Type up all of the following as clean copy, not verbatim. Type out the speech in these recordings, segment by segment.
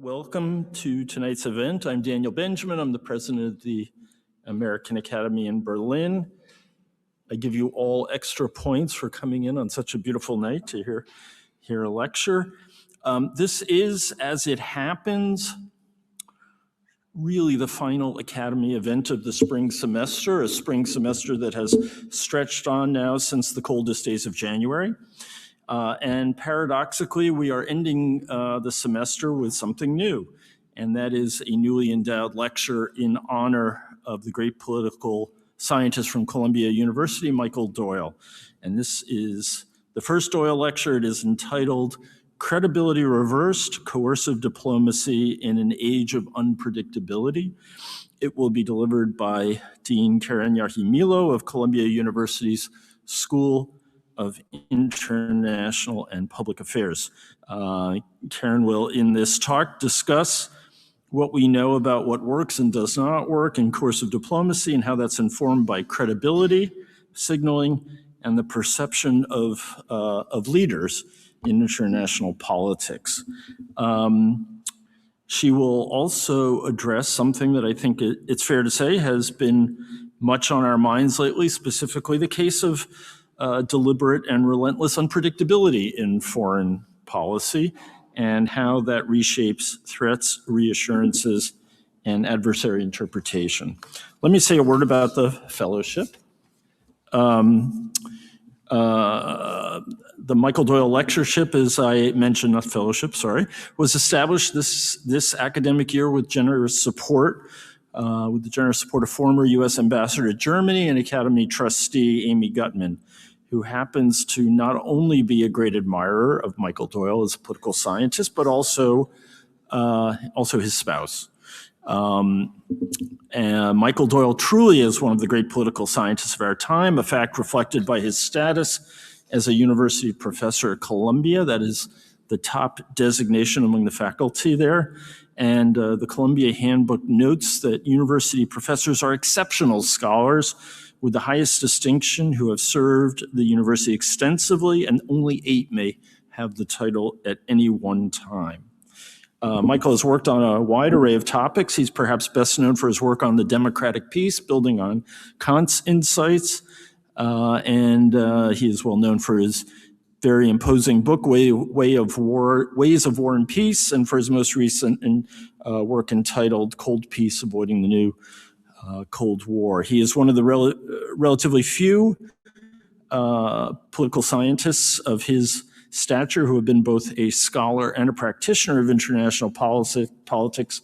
Welcome to tonight's event. I'm Daniel Benjamin. I'm the president of the American Academy in Berlin. I give you all extra points for coming in on such a beautiful night to hear a lecture. This is, as it happens, really the final Academy event of the spring semester, a spring semester that has stretched on now since the coldest days of January. And paradoxically, we are ending the semester with something new, and that is a newly endowed lecture in honor of the great political scientist from Columbia University, Michael Doyle. And this is the first Doyle lecture. It is entitled Credibility Reversed, Coercive Diplomacy in an Age of Unpredictability. It will be delivered by Dean Karen Yahimilo of Columbia University's School of International and Public Affairs. Karen will, in this talk, discuss what we know about what works and does not work in coercive diplomacy and how that's informed by credibility, signaling, and the perception of leaders in international politics. She will also address something that I think it's fair to say has been much on our minds lately, specifically the case of deliberate and relentless unpredictability in foreign policy and how that reshapes threats, reassurances, and adversary interpretation. Let me say a word about the fellowship. The Michael Doyle Lectureship, as I mentioned, not fellowship, sorry, was established this academic year with generous support, with the generous support of former U.S. Ambassador to Germany and Academy trustee Amy Gutman, who happens to not only be a great admirer of Michael Doyle as a political scientist, but also his spouse. And Michael Doyle truly is one of the great political scientists of our time, a fact reflected by his status as a university professor at Columbia. That is the top designation among the faculty there. And the Columbia Handbook notes that university professors are exceptional scholars with the highest distinction who have served the university extensively, and only 8 may have the title at any one time. Michael has worked on a wide array of topics. He's perhaps best known for his work on the democratic peace, building on Kant's insights, and he is well known for his very imposing book, Ways of War and Peace, and for his most recent work entitled Cold Peace, Avoiding the New Cold War. He is one of the relatively few political scientists of his stature who have been both a scholar and a practitioner of international politics.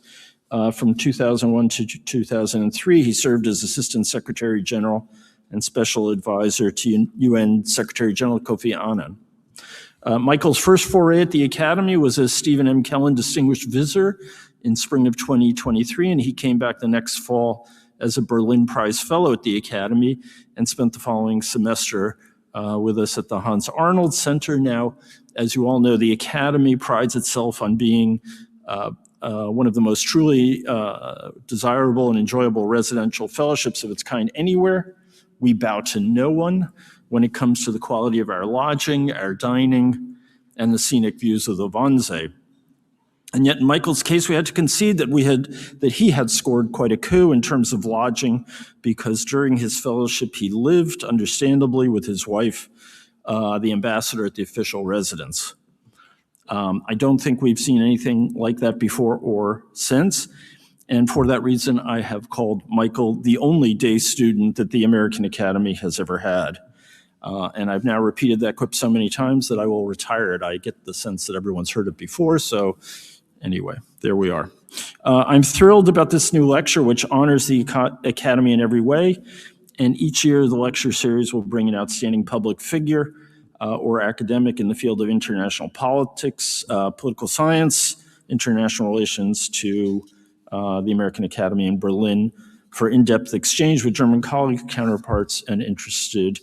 From 2001 to 2003, he served as Assistant Secretary General and Special Advisor to UN Secretary General Kofi Annan. Michael's first foray at the Academy was as Stephen M. Kellen Distinguished Visitor in spring of 2023, and he came back the next fall as a Berlin Prize Fellow at the Academy and spent the following semester with us at the Hans Arnold Center. Now, as you all know, the Academy prides itself on being one of the most truly desirable and enjoyable residential fellowships of its kind anywhere. We bow to no one when it comes to the quality of our lodging, our dining, and the scenic views of the Wannsee. And yet, in Michael's case, we had to concede that he had scored quite a coup in terms of lodging, because during his fellowship, he lived, understandably, with his wife, the ambassador, at the official residence. I don't think we've seen anything like that before or since. And for that reason, I have called Michael the only day student that the American Academy has ever had. And I've now repeated that quip so many times that I will retire it. I get the sense that everyone's heard it before, so anyway, there we are. I'm thrilled about this new lecture, which honors the Academy in every way. And each year, the lecture series will bring an outstanding public figure or academic in the field of international politics, political science, international relations to the American Academy in Berlin for in-depth exchange with German colleagues, counterparts, and the interested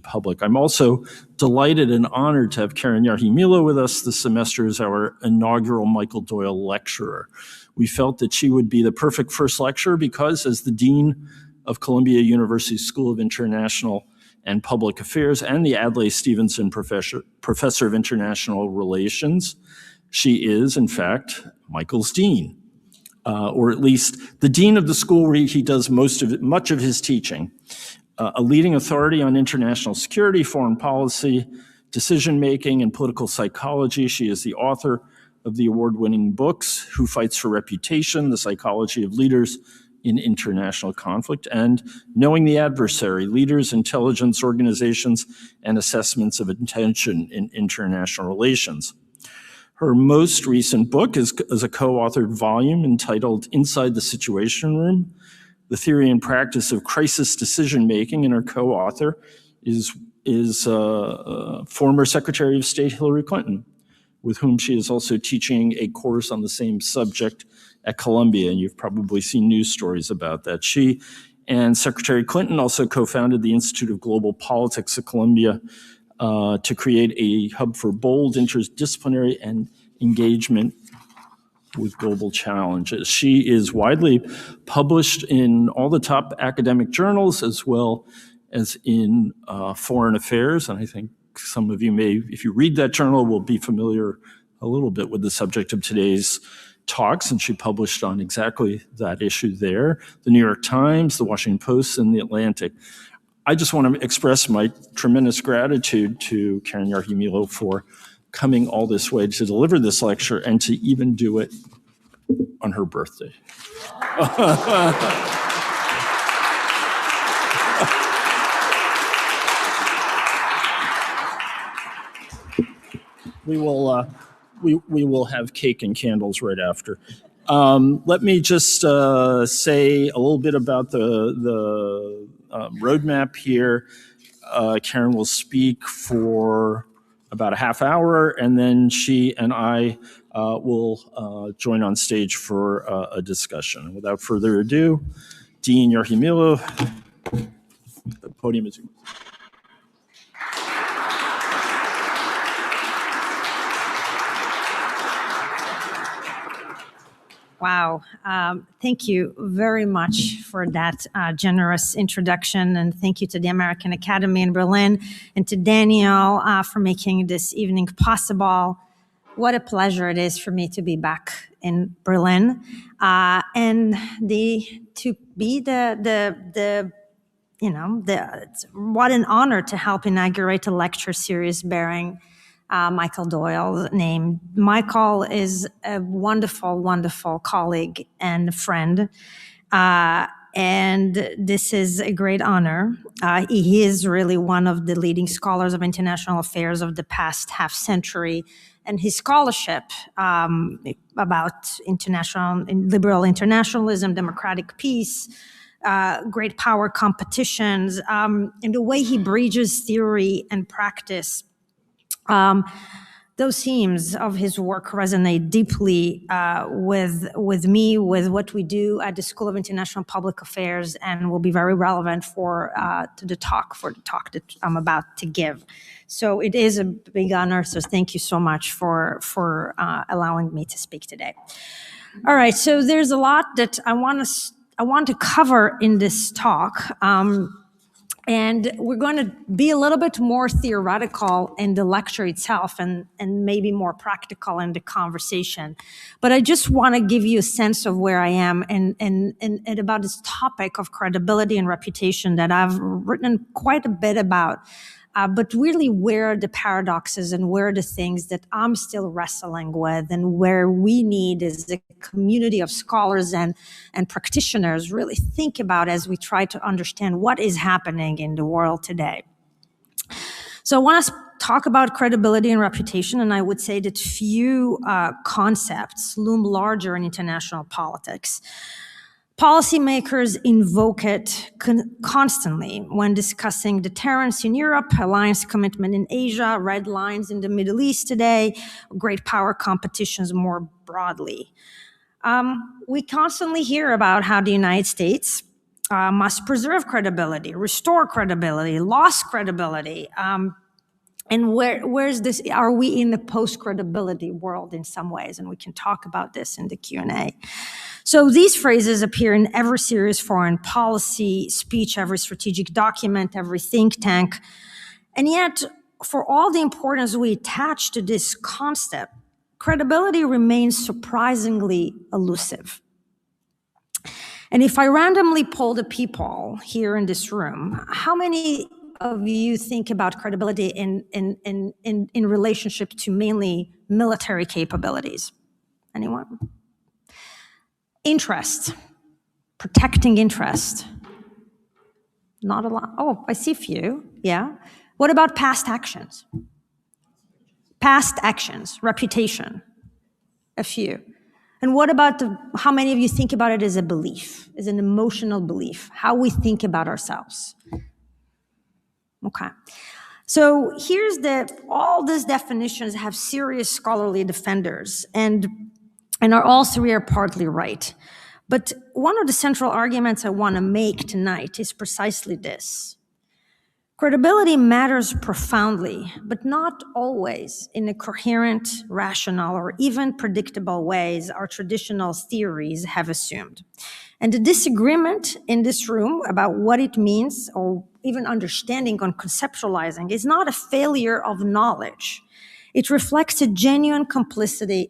public. I'm also delighted and honored to have Karen Yahimilo with us this semester as our inaugural Michael Doyle lecturer. We felt that she would be the perfect first lecturer because, as the Dean of Columbia University's School of International and Public Affairs and the Adlai Stevenson Professor of International Relations, She is, in fact, Michael's dean, or at least the dean of the school where he does much of his teaching. A leading authority on international security, foreign policy, decision-making, and political psychology. She is the author of the award-winning books, Who Fights for Reputation, The Psychology of Leaders in International Conflict, and Knowing the Adversary, Leaders, Intelligence Organizations, and Assessments of Intention in International Relations. Her most recent book is a co-authored volume entitled Inside the Situation Room, The Theory and Practice of Crisis Decision-Making, and her co-author is former Secretary of State Hillary Clinton, with whom she is also teaching a course on the same subject at Columbia, and you've probably seen news stories about that. She and Secretary Clinton also co-founded the Institute of Global Politics at Columbia to create a hub for bold interdisciplinary and engagement with global challenges. She is widely published in all the top academic journals as well as in foreign affairs, and I think some of you may, if you read that journal, will be familiar a little bit with the subject of today's talks, and she published on exactly that issue there. The New York Times, the Washington Post, and the Atlantic. I just want to express my tremendous gratitude to Karen Yarhimilo for coming all this way to deliver this lecture and to even do it on her birthday. We will have cake and candles right after. Let me just say a little bit about the roadmap here. Karen will speak for about a half hour, and then she and I will join on stage for a discussion. Without further ado, Dean Yarhimilo, the podium is yours. Wow. Thank you very much for that generous introduction. And thank you to the American Academy in Berlin and to Daniel for making this evening possible. What a pleasure it is for me to be back in Berlin and to be what an honor to help inaugurate a lecture series bearing Michael Doyle's name. Michael is a wonderful, wonderful colleague and friend, and this is a great honor. He is really one of the leading scholars of international affairs of the past half century, and his scholarship about liberal internationalism, democratic peace, great power competitions, and the way he bridges theory and practice. Those themes of his work resonate deeply with me, with what we do at the School of International Public Affairs, and will be very relevant for the talk that I'm about to give. So it is a big honor. So thank you so much for allowing me to speak today. All right. So there's a lot that I want to cover in this talk. And we're going to be a little bit more theoretical in the lecture itself and maybe more practical in the conversation. But I just want to give you a sense of where I am and about this topic of credibility and reputation that I've written quite a bit about. But really where the paradoxes and where the things that I'm still wrestling with and where we need as a community of scholars and practitioners really think about as we try to understand what is happening in the world today. So I want to talk about credibility and reputation, and I would say that few concepts loom larger in international politics. Policymakers invoke it constantly when discussing deterrence in Europe, alliance commitment in Asia, red lines in the Middle East today, great power competitions more broadly. We constantly hear about how the United States must preserve credibility, restore credibility, lost credibility. And where's this? Are we in the post-credibility world in some ways? And we can talk about this in the Q&A. So these phrases appear in every serious foreign policy speech, every strategic document, every think tank. And yet, for all the importance we attach to this concept, credibility remains surprisingly elusive. And if I randomly poll the people here in this room, how many of you think about credibility in relationship to mainly military capabilities? Anyone? Interest, protecting interest. Not a lot. Oh, I see a few, yeah. What about past actions? Past actions, reputation, a few. And what about how many of you think about it as a belief, as an emotional belief, how we think about ourselves? Okay. So here's all these definitions have serious scholarly defenders and all three are partly right. But one of the central arguments I want to make tonight is precisely this. Credibility matters profoundly, but not always in a coherent, rational, or even predictable ways our traditional theories have assumed. And the disagreement in this room about what it means, or even understanding on conceptualizing, is not a failure of knowledge. It reflects a genuine complexity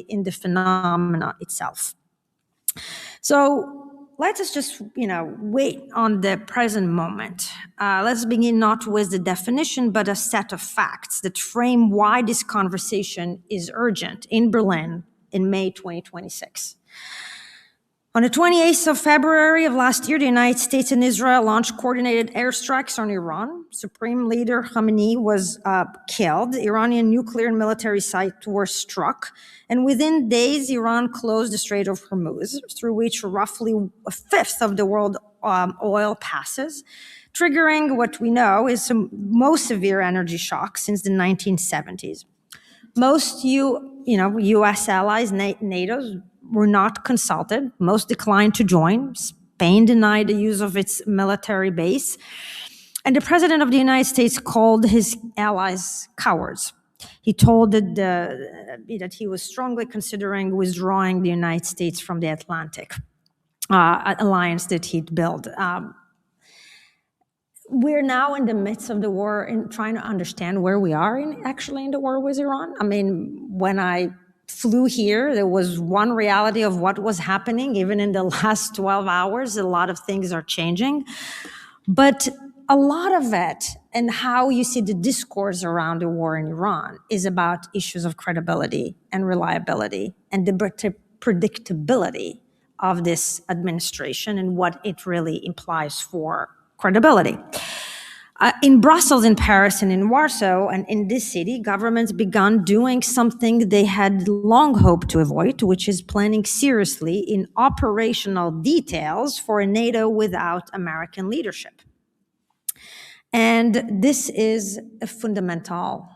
in the phenomena itself. So let us just, wait on the present moment. Let's begin not with the definition, but a set of facts that frame why this conversation is urgent in Berlin in May 2026. On the 28th of February of last year, the United States and Israel launched coordinated airstrikes on Iran. Supreme Leader Khamenei was killed. Iranian nuclear and military sites were struck. And within days, Iran closed the Strait of Hormuz, through which roughly a fifth of the world oil passes, triggering what we know is the most severe energy shock since the 1970s. Most U.S. allies, NATO, were not consulted. Most declined to join. Spain denied the use of its military base. And the President of the United States called his allies cowards. He told that he was strongly considering withdrawing the United States from the Atlantic alliance that he'd built. We're now in the midst of the war and trying to understand where we are actually in the war with Iran. I mean, when I flew here, there was one reality of what was happening. Even in the last 12 hours, a lot of things are changing. But a lot of it, and how you see the discourse around the war in Iran, is about issues of credibility and reliability and the predictability of this administration and what it really implies for credibility. In Brussels, in Paris, and in Warsaw, and in this city, governments began doing something they had long hoped to avoid, which is planning seriously in operational details for a NATO without American leadership. And this is a fundamental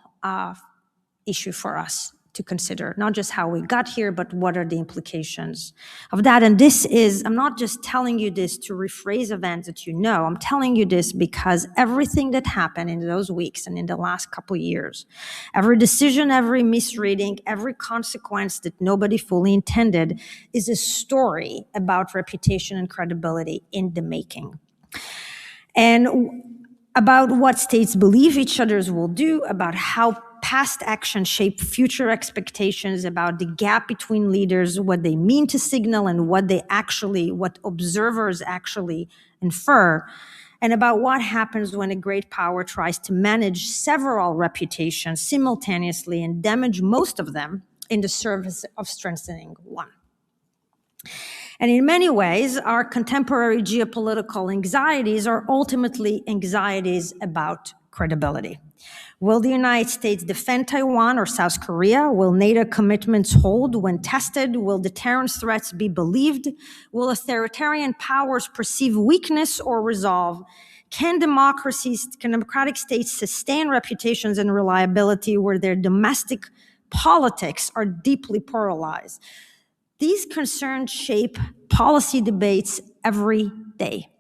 issue for us to consider, not just how we got here, but what are the implications of that. And this is, I'm not just telling you this to rephrase events that you know, I'm telling you this because everything that happened in those weeks and in the last couple of years, every decision, every misreading, every consequence that nobody fully intended is a story about reputation and credibility in the making. And about what states believe each other's will do, about how past actions shape future expectations, about the gap between leaders, what they mean to signal and what observers actually infer, and about what happens when a great power tries to manage several reputations simultaneously and damage most of them in the service of strengthening one. And in many ways, our contemporary geopolitical anxieties are ultimately anxieties about credibility. Will the United States defend Taiwan or South Korea? Will NATO commitments hold when tested? Will deterrence threats be believed? Will authoritarian powers perceive weakness or resolve? Can democratic states sustain reputations and reliability where their domestic politics are deeply polarized? These concerns shape policy debates every day.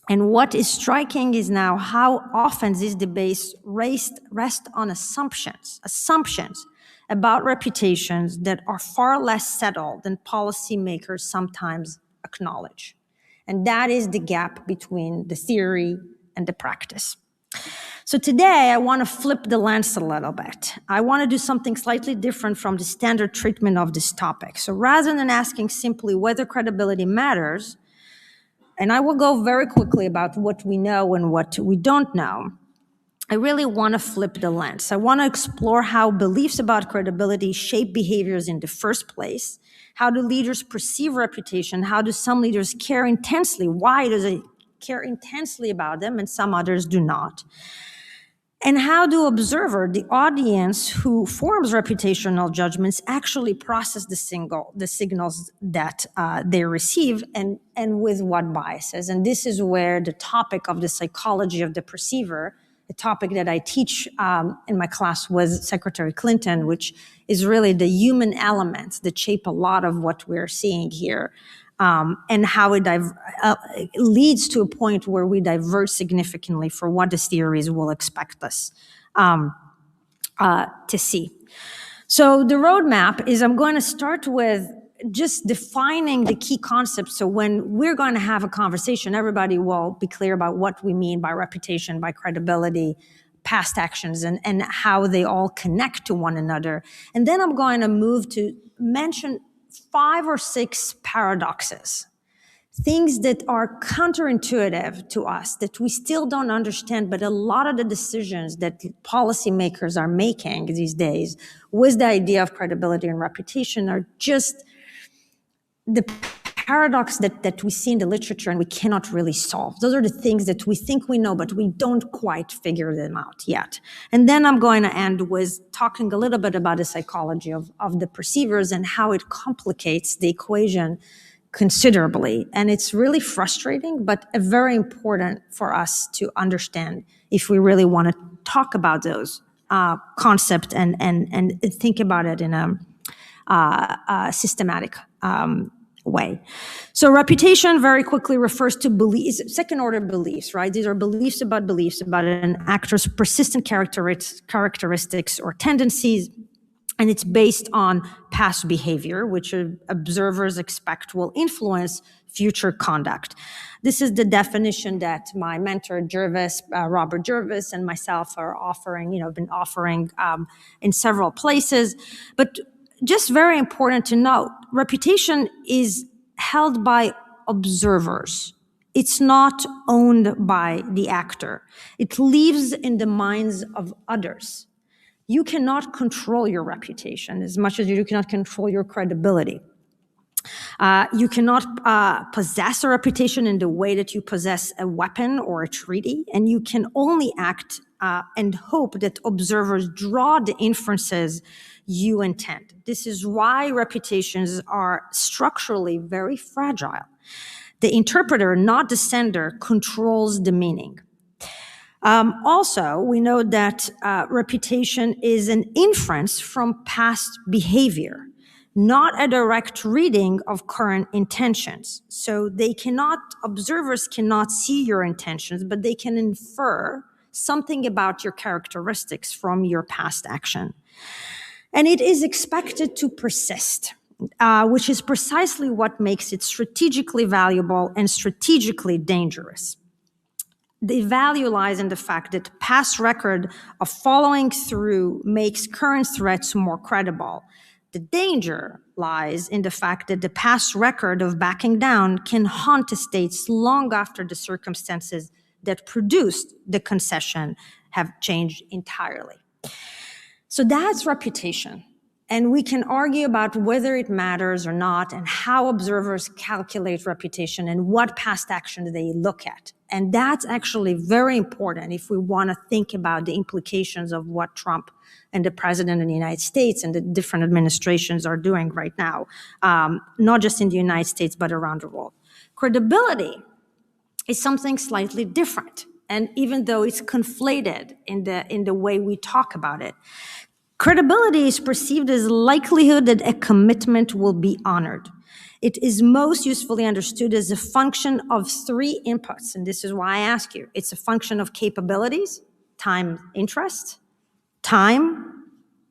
And what is striking is now how often these debates rest on assumptions about reputations that are far less settled than policymakers sometimes acknowledge. And that is the gap between the theory and the practice. So today, I want to flip the lens a little bit. I want to do something slightly different from the standard treatment of this topic. So rather than asking simply whether credibility matters, and I will go very quickly about what we know and what we don't know, I really want to flip the lens. I want to explore how beliefs about credibility shape behaviors in the first place. How do leaders perceive reputation? How do some leaders care intensely? Why do they care intensely about them and some others do not? And how do the audience who forms reputational judgments, actually process the signals that they receive, and with what biases? And this is where the topic of the psychology of the perceiver, a topic that I teach in my class with Secretary Clinton, which is really the human elements that shape a lot of what we're seeing here. And how it leads to a point where we diverge significantly for what the theories will expect us to see. So the roadmap is, I'm going to start with just defining the key concepts. So when we're going to have a conversation, everybody will be clear about what we mean by reputation, by credibility, past actions, and how they all connect to one another. And then I'm going to move to mention 5 or 6 paradoxes, things that are counterintuitive to us, that we still don't understand, but a lot of the decisions that policymakers are making these days with the idea of credibility and reputation are just the paradox that we see in the literature and we cannot really solve. Those are the things that we think we know, but we don't quite figure them out yet. And then I'm going to end with talking a little bit about the psychology of the perceivers and how it complicates the equation considerably. And it's really frustrating, but very important for us to understand if we really want to talk about those concepts and think about it in a systematic way. So reputation very quickly refers to beliefs, second order beliefs, right? These are beliefs about an actor's persistent characteristics or tendencies. And it's based on past behavior, which observers expect will influence future conduct. This is the definition that my mentor, Robert Jervis, and myself are offering, been offering in several places. But just very important to note, reputation is held by observers. It's not owned by the actor. It lives in the minds of others. You cannot control your reputation as much as you cannot control your credibility. You cannot possess a reputation in the way that you possess a weapon or a treaty, and you can only act and hope that observers draw the inferences you intend. This is why reputations are structurally very fragile. The interpreter, not the sender, controls the meaning. Also, we know that reputation is an inference from past behavior, not a direct reading of current intentions. So observers cannot see your intentions, but they can infer something about your characteristics from your past action. And it is expected to persist, which is precisely what makes it strategically valuable and strategically dangerous. The value lies in the fact that past record of following through makes current threats more credible. The danger lies in the fact that the past record of backing down can haunt the states long after the circumstances that produced the concession have changed entirely. So that's reputation. And we can argue about whether it matters or not and how observers calculate reputation and what past action they look at. And that's actually very important if we want to think about the implications of what Trump and the president of the United States and the different administrations are doing right now, not just in the United States, but around the world. Credibility is something slightly different. And even though it's conflated in the way we talk about it, credibility is perceived as likelihood that a commitment will be honored. It is most usefully understood as a function of 3 inputs, and this is why I ask you. It's a function of capabilities, time, interest, time,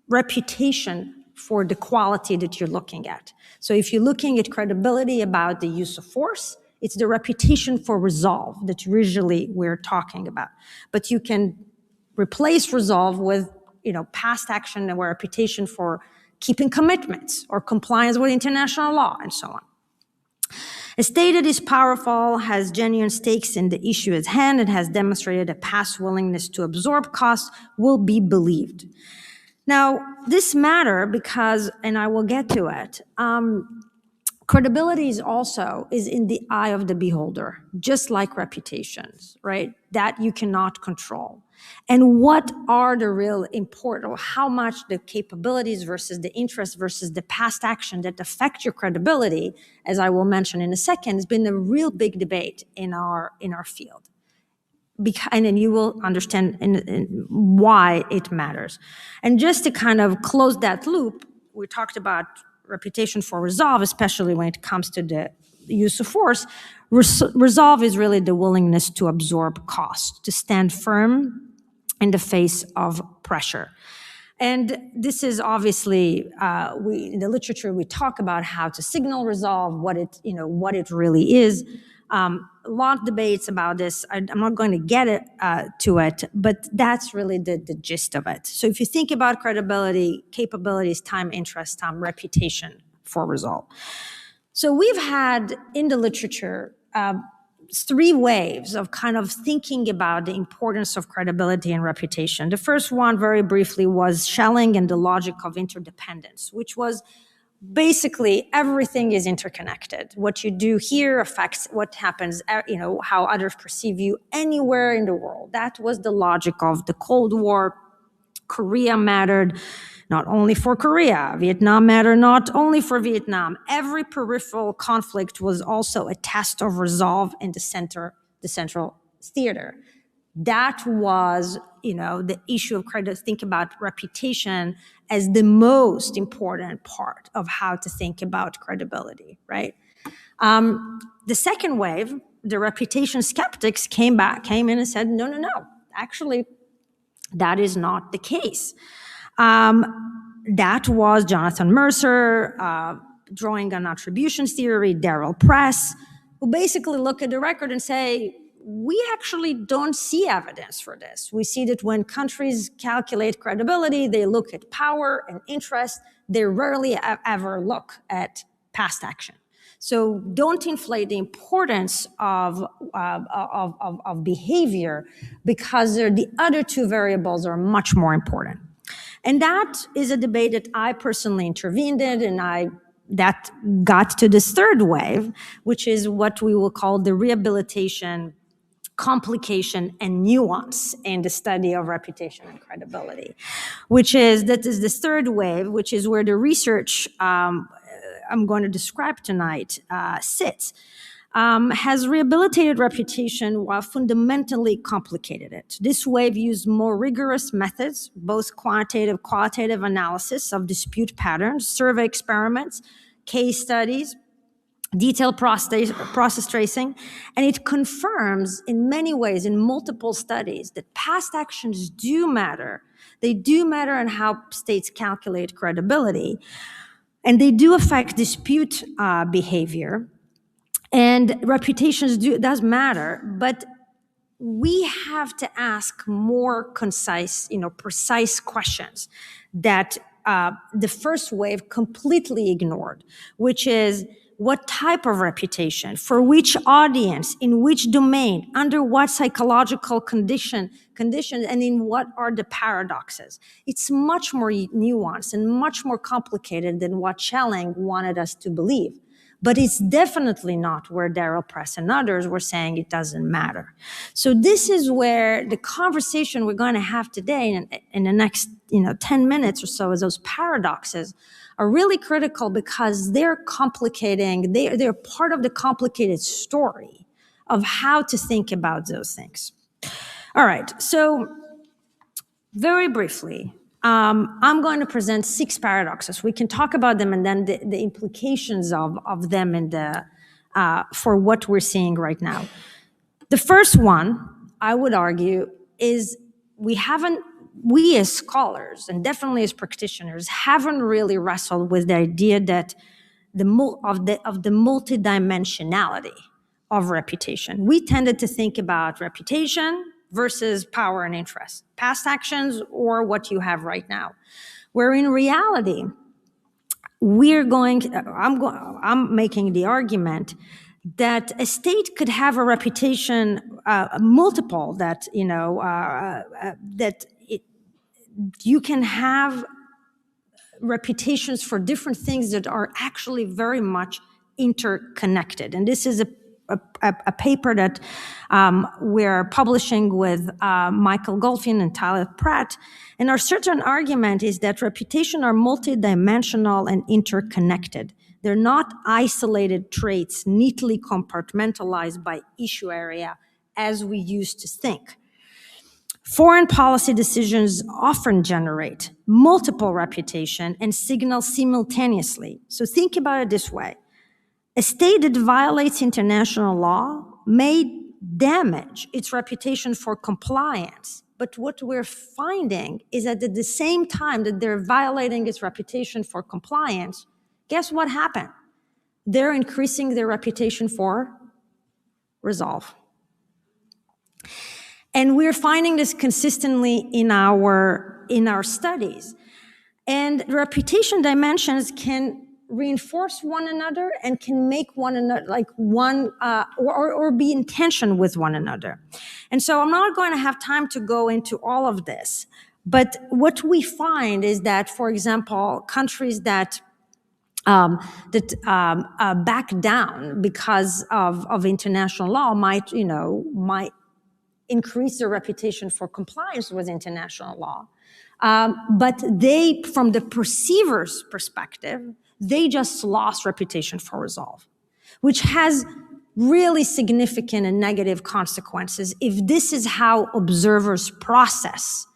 reputation for the quality that you're looking at. So if you're looking at credibility about the use of force, it's the reputation for resolve that usually we're talking about. But you can replace resolve with, past action and reputation for keeping commitments or compliance with international law and so on. A state that is powerful, has genuine stakes in the issue at hand, and has demonstrated a past willingness to absorb costs will be believed. Now, this matter because, and I will get to it, credibility is in the eye of the beholder, just like reputations, right? That you cannot control. And what are the real important, or how much the capabilities versus the interest versus the past action that affect your credibility, as I will mention in a second, has been a real big debate in our field. And then you will understand why it matters. And just to kind of close that loop, we talked about reputation for resolve, especially when it comes to the use of force. Resolve is really the willingness to absorb cost, to stand firm in the face of pressure. And this is obviously, in the literature, we talk about how to signal resolve, what it really is. A lot of debates about this. I'm not going to get to it, but that's really the gist of it. So if you think about credibility, capabilities, time, interest, time, reputation for resolve. So we've had in the literature 3 waves of kind of thinking about the importance of credibility and reputation. The first one, very briefly, was Schelling and the logic of interdependence, which was basically everything is interconnected. What you do here affects what happens, how others perceive you anywhere in the world. That was the logic of the Cold War. Korea mattered not only for Korea. Vietnam mattered not only for Vietnam. Every peripheral conflict was also a test of resolve in the central theater. That was, the issue of credit. Think about reputation as the most important part of how to think about credibility, right? The second wave, the reputation skeptics came in and said, no, actually, that is not the case. That was Jonathan Mercer, drawing on attribution theory, Darrell Press, who basically look at the record and say, we actually don't see evidence for this. We see that when countries calculate credibility, they look at power and interest. They rarely ever look at past action. So don't inflate the importance of behavior, because the other 2 variables are much more important. And that is a debate that I personally intervened in, and that got to this 3rd wave, which is what we will call the rehabilitation, complication, and nuance in the study of reputation and credibility, that is the 3rd wave, which is where the research I'm going to describe tonight sits, has rehabilitated reputation while fundamentally complicated it. This wave used more rigorous methods, both quantitative, qualitative analysis of dispute patterns, survey experiments, case studies, detailed process tracing, and it confirms in many ways, in multiple studies, that past actions do matter. They do matter in how states calculate credibility, and they do affect dispute behavior, and reputations does matter, but we have to ask more concise, precise questions that the first wave completely ignored, which is, what type of reputation, for which audience, in which domain, under what psychological conditions, and in what are the paradoxes? It's much more nuanced and much more complicated than what Schelling wanted us to believe. But it's definitely not where Darrell Press and others were saying it doesn't matter. So this is where the conversation we're going to have today in the next 10 minutes or so is those paradoxes are really critical, because they're complicating, they're part of the complicated story of how to think about those things. All right, so very briefly, I'm going to present 6 paradoxes. We can talk about them and then the implications of them and for what we're seeing right now. The first one, I would argue, is we as scholars, and definitely as practitioners, haven't really wrestled with the idea that of the multidimensionality of reputation. We tended to think about reputation versus power and interest, past actions or what you have right now. Where in reality, I'm making the argument that a state could have a reputation, multiple, that, you can have reputations for different things that are actually very much interconnected. And this is a paper that we're publishing with Michael Golfin and Tyler Pratt. And our certain argument is that reputation are multidimensional and interconnected. They're not isolated traits neatly compartmentalized by issue area as we used to think. Foreign policy decisions often generate multiple reputation and signal simultaneously. So think about it this way. A state that violates international law may damage its reputation for compliance. But what we're finding is that at the same time that they're violating its reputation for compliance, guess what happened? They're increasing their reputation for resolve. And we're finding this consistently in our studies. And reputation dimensions can reinforce one another and can make one another like one, or be in tension with one another. And so I'm not going to have time to go into all of this. But what we find is that, for example, countries that back down because of international law might increase their reputation for compliance with international law. But they, from the perceiver's perspective, they just lost reputation for resolve, which has really significant and negative consequences if this is how observers process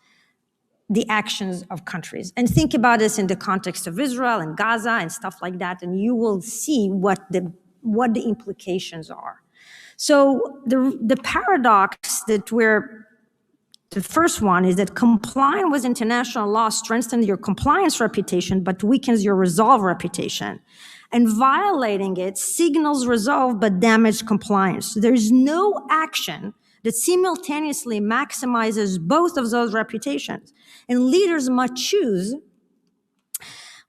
the actions of countries. And think about this in the context of Israel and Gaza and stuff like that, and you will see what the implications are. So the paradox that the first one is that complying with international law strengthens your compliance reputation, but weakens your resolve reputation. And violating it signals resolve, but damages compliance. There's no action that simultaneously maximizes both of those reputations. And leaders must choose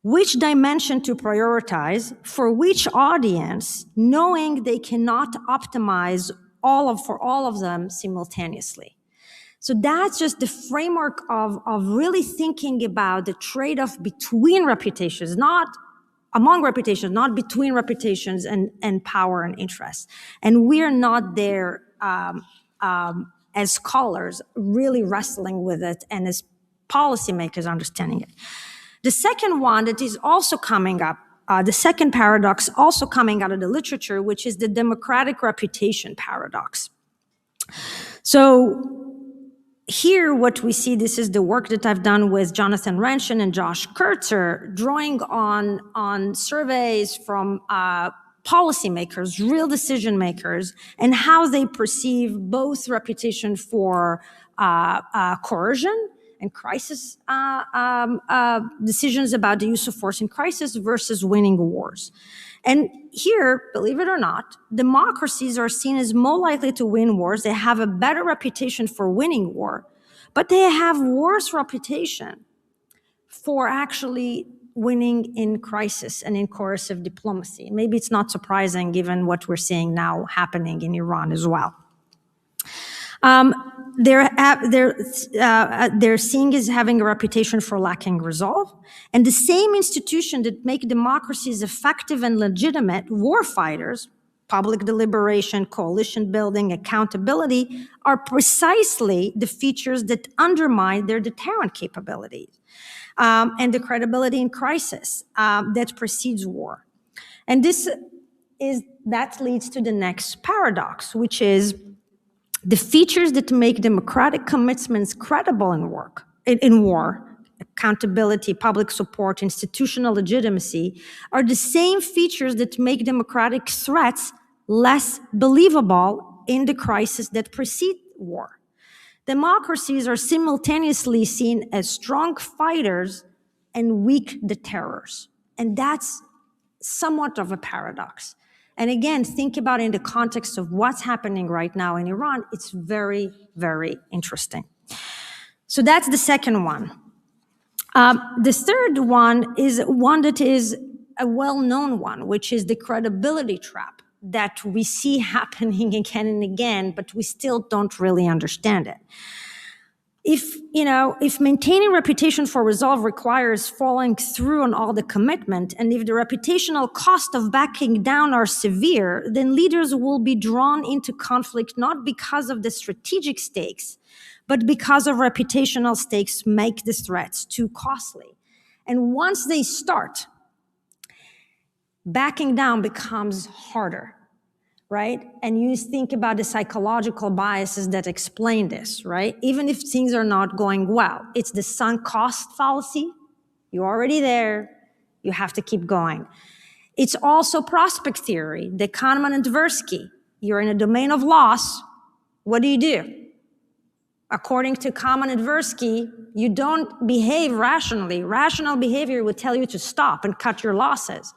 which dimension to prioritize for which audience, knowing they cannot optimize for all of them simultaneously. So that's just the framework of really thinking about the trade-off between reputations, not among reputations, not between reputations and power and interest. And we're not there as scholars really wrestling with it and as policymakers understanding it. The second one that is also coming up, the second paradox also coming out of the literature, which is the democratic reputation paradox. So here what we see, this is the work that I've done with Jonathan Renshin and Josh Kurtzer, drawing on surveys from policymakers, real decision makers, and how they perceive both reputation for coercion and crisis decisions about the use of force in crisis versus winning wars. And here, believe it or not, democracies are seen as more likely to win wars. They have a better reputation for winning war, but they have worse reputation for actually winning in crisis and in coercive diplomacy. Maybe it's not surprising given what we're seeing now happening in Iran as well. They're seen as having a reputation for lacking resolve. And the same institution that make democracies effective and legitimate, war fighters, public deliberation, coalition building, accountability, are precisely the features that undermine their deterrent capabilities and the credibility in crisis that precedes war. And that leads to the next paradox, which is the features that make democratic commitments credible in war, accountability, public support, institutional legitimacy, are the same features that make democratic threats less believable in the crisis that precede war. Democracies are simultaneously seen as strong fighters and weak deterrers. And that's somewhat of a paradox. And again, think about it in the context of what's happening right now in Iran. It's very, very interesting. So that's the second one. The third one is one that is a well-known one, which is the credibility trap that we see happening again and again, but we still don't really understand it. If maintaining reputation for resolve requires following through on all the commitment, and if the reputational cost of backing down are severe, then leaders will be drawn into conflict not because of the strategic stakes, but because of reputational stakes make the threats too costly. And once they start, backing down becomes harder, right? And you think about the psychological biases that explain this, right? Even if things are not going well, it's the sunk cost fallacy. You're already there. You have to keep going. It's also prospect theory, the Kahneman and Tversky. You're in a domain of loss. What do? According to Kahneman and Tversky, you don't behave rationally. Rational behavior would tell you to stop and cut your losses.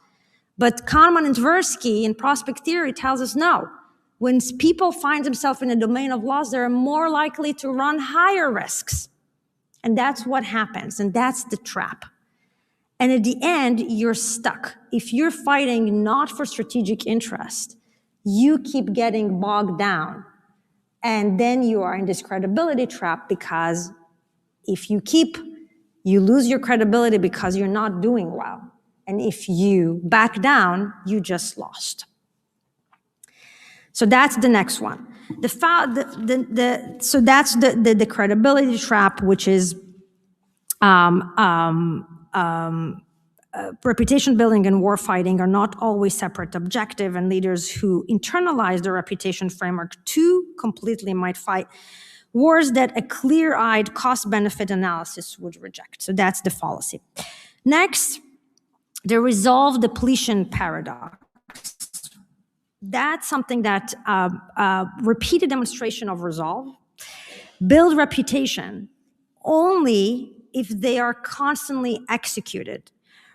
But Kahneman and Tversky in prospect theory tells us no. When people find themselves in a domain of loss, they're more likely to run higher risks. And that's what happens, and that's the trap. And at the end, you're stuck. If you're fighting not for strategic interest, you keep getting bogged down. And then you are in this credibility trap, because if you lose your credibility because you're not doing well. And if you back down, you just lost. So that's the next one. So that's the credibility trap, which is reputation building and war fighting are not always separate objective, and leaders who internalize the reputation framework too completely might fight wars that a clear-eyed cost-benefit analysis would reject. So that's the fallacy. Next, the resolve depletion paradox. That's something that repeated demonstration of resolve build reputation only if they are constantly executed.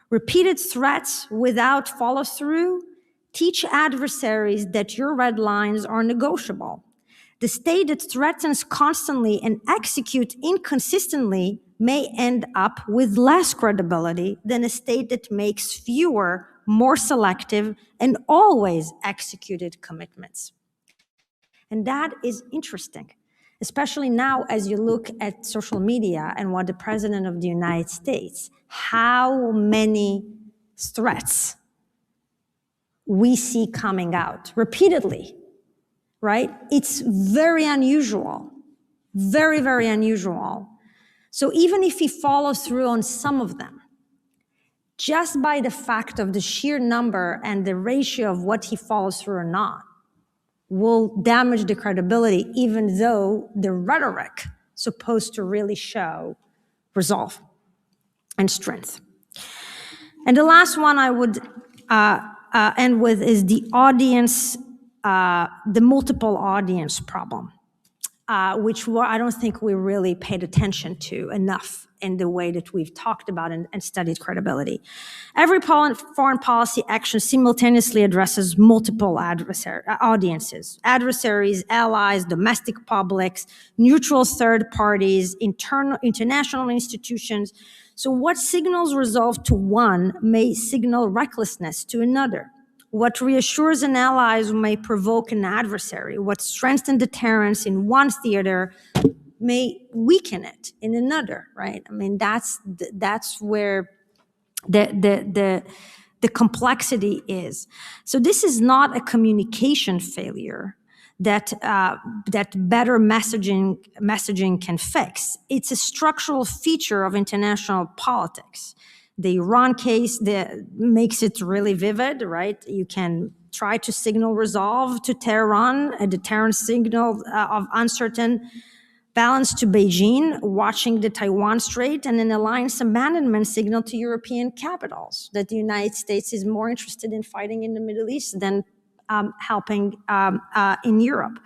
Repeated threats without follow-through teach adversaries that your red lines are negotiable. The state that threatens constantly and executes inconsistently may end up with less credibility than a state that makes fewer, more selective, and always executed commitments. And that is interesting, especially now as you look at social media and what the President of the United States, how many threats we see coming out repeatedly, right? It's very unusual, very, very unusual. So even if he follows through on some of them, just by the fact of the sheer number and the ratio of what he follows through or not, will damage the credibility, even though the rhetoric supposed to really show resolve and strength. And the last one I would end with is the audience, the multiple audience problem, which I don't think we really paid attention to enough in the way that we've talked about and studied credibility. Every foreign policy action simultaneously addresses multiple audiences, adversaries, allies, domestic publics, neutral third parties, international institutions. So what signals resolve to one may signal recklessness to another. What reassures an ally may provoke an adversary. What strengthens deterrence in one theater may weaken it in another, right? I mean, that's where the complexity is. So this is not a communication failure that better messaging can fix. It's a structural feature of international politics. The Iran case that makes it really vivid, right? You can try to signal resolve to Tehran, a deterrent signal of uncertain balance to Beijing, watching the Taiwan Strait, and an alliance abandonment signal to European capitals that the United States is more interested in fighting in the Middle East than helping in Europe.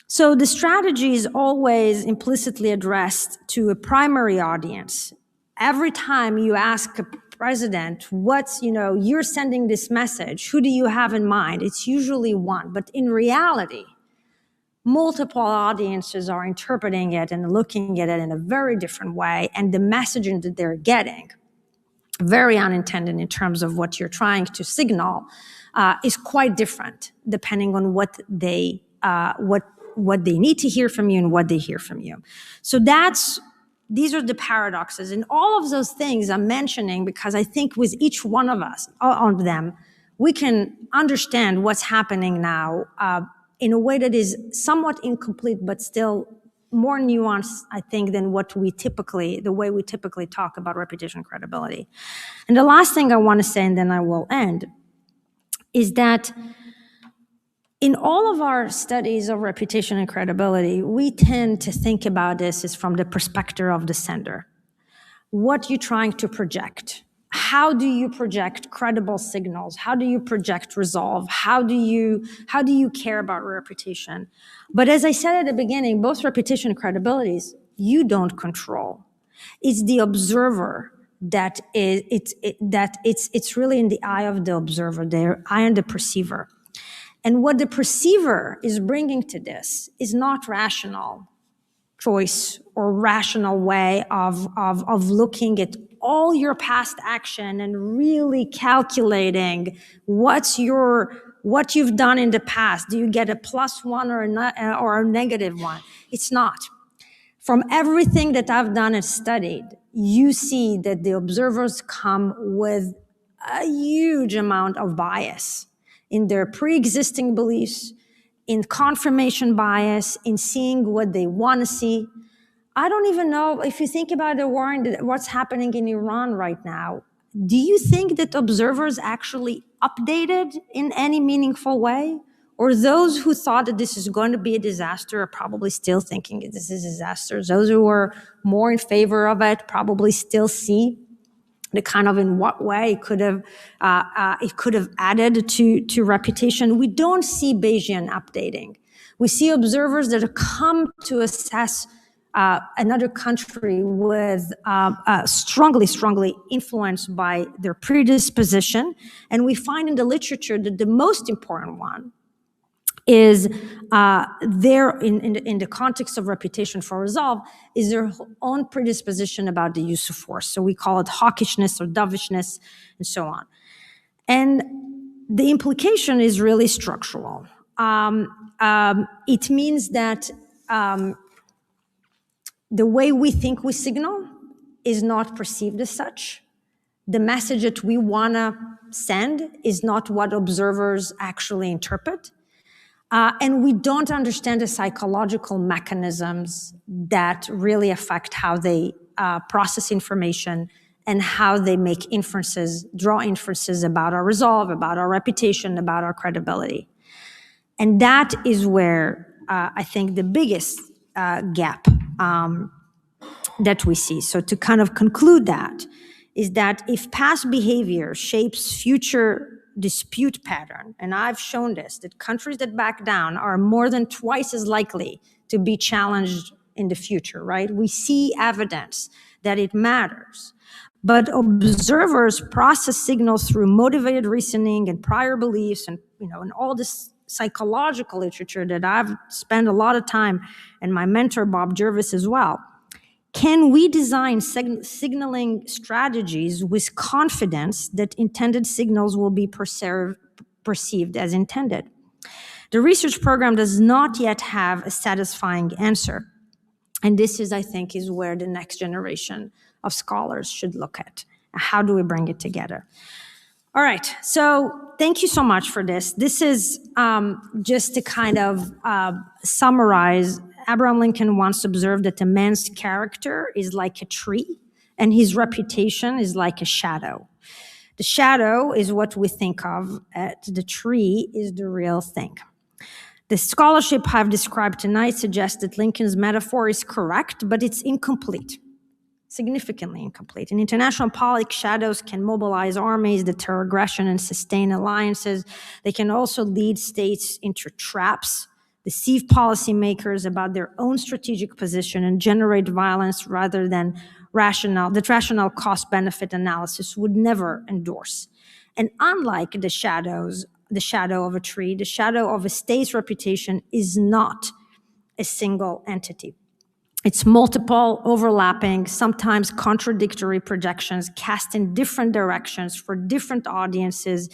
So the strategy is always implicitly addressed to a primary audience. Every time you ask a president, you're sending this message. Who do you have in mind? It's usually one. But in reality, multiple audiences are interpreting it and looking at it in a very different way. And the messaging that they're getting, very unintended in terms of what you're trying to signal, is quite different depending on what they need to hear from you and what they hear from you. So these are the paradoxes. And all of those things I'm mentioning because I think with each one of us, on them, we can understand what's happening now in a way that is somewhat incomplete, but still more nuanced, I think, than the way we typically talk about reputation and credibility. And the last thing I want to say, and then I will end, is that in all of our studies of reputation and credibility, we tend to think about this as from the perspective of the sender. What you're trying to project. How do you project credible signals? How do you project resolve? How do you care about reputation? But as I said at the beginning, both reputation and credibilities, you don't control. It's the observer that it's really in the eye of the observer, the eye of the perceiver. And what the perceiver is bringing to this is not rational choice or rational way of looking at all your past action and really calculating what you've done in the past. Do you get a +1 or a -1? It's not. From everything that I've done and studied, you see that the observers come with a huge amount of bias in their pre-existing beliefs, in confirmation bias, in seeing what they want to see. I don't even know, if you think about the war and what's happening in Iran right now, do you think that observers actually updated in any meaningful way? Or those who thought that this is going to be a disaster are probably still thinking this is a disaster. Those who were more in favor of it probably still see the kind of in what way it could have added to reputation. We don't see Bayesian updating. We see observers that have come to assess another country with strongly influenced by their predisposition. And we find in the literature that the most important one is in the context of reputation for resolve, is their own predisposition about the use of force. So we call it hawkishness or dovishness and so on. And the implication is really structural. It means that the way we think we signal is not perceived as such. The message that we want to send is not what observers actually interpret. And we don't understand the psychological mechanisms that really affect how they process information and how they make inferences, draw inferences about our resolve, about our reputation, about our credibility. And that is where I think the biggest gap that we see. So to kind of conclude that, is that if past behavior shapes future dispute pattern, and I've shown this, that countries that back down are more than twice as likely to be challenged in the future, right? We see evidence that it matters. But observers process signals through motivated reasoning and prior beliefs and, and all this psychological literature that I've spent a lot of time, and my mentor, Bob Jervis, as well. Can we design signaling strategies with confidence that intended signals will be perceived as intended? The research program does not yet have a satisfying answer. And this is, I think, is where the next generation of scholars should look at. How do we bring it together? All right, so thank you so much for this. This is just to kind of summarize. Abraham Lincoln once observed that a man's character is like a tree and his reputation is like a shadow. The shadow is what we think of, the tree is the real thing. The scholarship I've described tonight suggests that Lincoln's metaphor is correct, but it's incomplete, significantly incomplete. In international politics, shadows can mobilize armies, deter aggression, and sustain alliances. They can also lead states into traps deceive policymakers about their own strategic position, and generate violence rather than rational cost-benefit analysis would never endorse. And unlike the shadow of a tree, the shadow of a state's reputation is not a single entity. It's multiple, overlapping, sometimes contradictory projections cast in different directions for different audiences,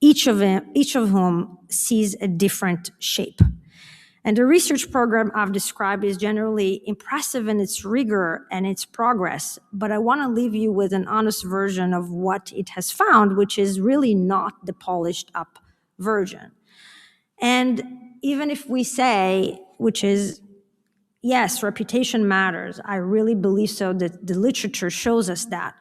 each of whom sees a different shape. And the research program I've described is generally impressive in its rigor and its progress, but I want to leave you with an honest version of what it has found, which is really not the polished up version. And even if we say, which is, yes, reputation matters, I really believe so, that the literature shows us that,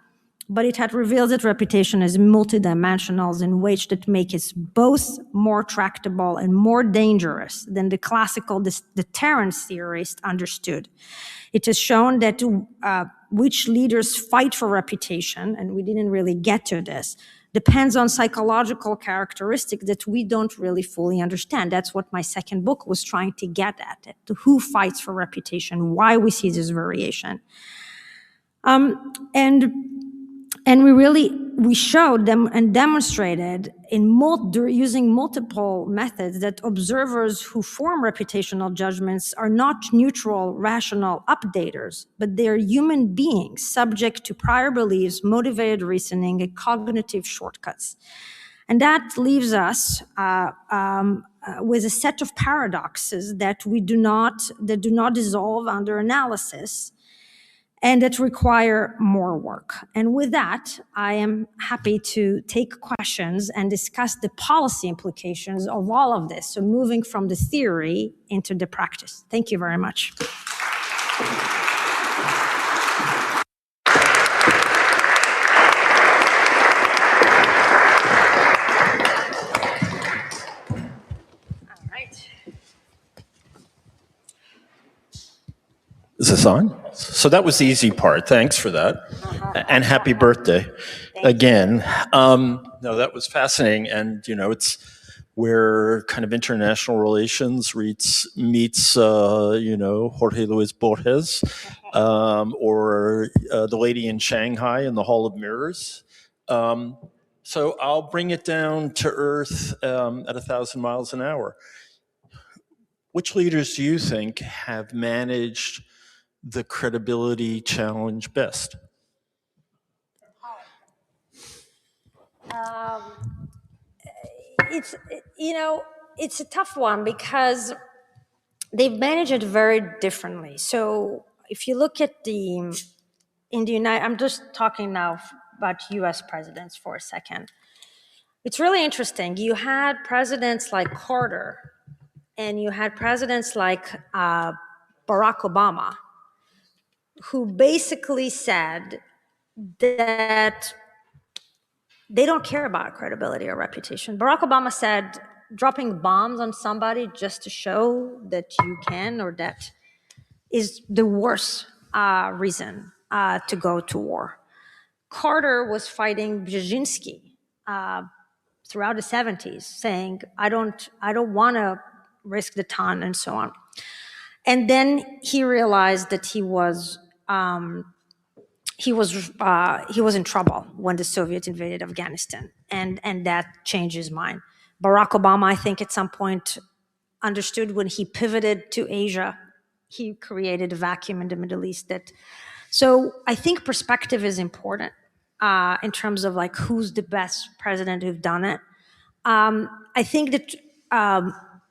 but it had revealed that reputation is multidimensional in ways that make it both more tractable and more dangerous than the classical deterrence theorists understood. It has shown that which leaders fight for reputation, and we didn't really get to this, depends on psychological characteristics that we don't really fully understand. That's what my second book was trying to get at, who fights for reputation, why we see this variation. And we showed them and demonstrated using multiple methods that observers who form reputational judgments are not neutral, rational updaters, but they're human beings subject to prior beliefs, motivated reasoning, and cognitive shortcuts. And that leaves us with a set of paradoxes that do not dissolve under analysis, and that require more work. And with that, I am happy to take questions and discuss the policy implications of all of this, so moving from the theory into the practice. Thank you very much. All right. Is this on? So that was the easy part. Thanks for that. And happy birthday again. No, that was fascinating. And, it's where kind of international relations meets Jorge Luis Borges, or the lady in Shanghai in the Hall of Mirrors. So I'll bring it down to earth at 1,000 miles an hour. Which leaders do you think have managed the credibility challenge best? It's a tough one because they've managed it very differently. So if you look at I'm just talking now about US presidents for a second. It's really interesting. You had presidents like Carter, and you had presidents like Barack Obama, who basically said that they don't care about credibility or reputation. Barack Obama said dropping bombs on somebody just to show that you can, or that, is the worst reason to go to war. Carter was fighting Brzezinski throughout the 70s, saying, I don't want to risk the ton, and so on. And then he realized that he was in trouble when the Soviets invaded Afghanistan, and that changed his mind. Barack Obama, I think, at some point understood when he pivoted to Asia, he created a vacuum in the Middle East. So I think perspective is important in terms of like who's the best president who've done it. I think that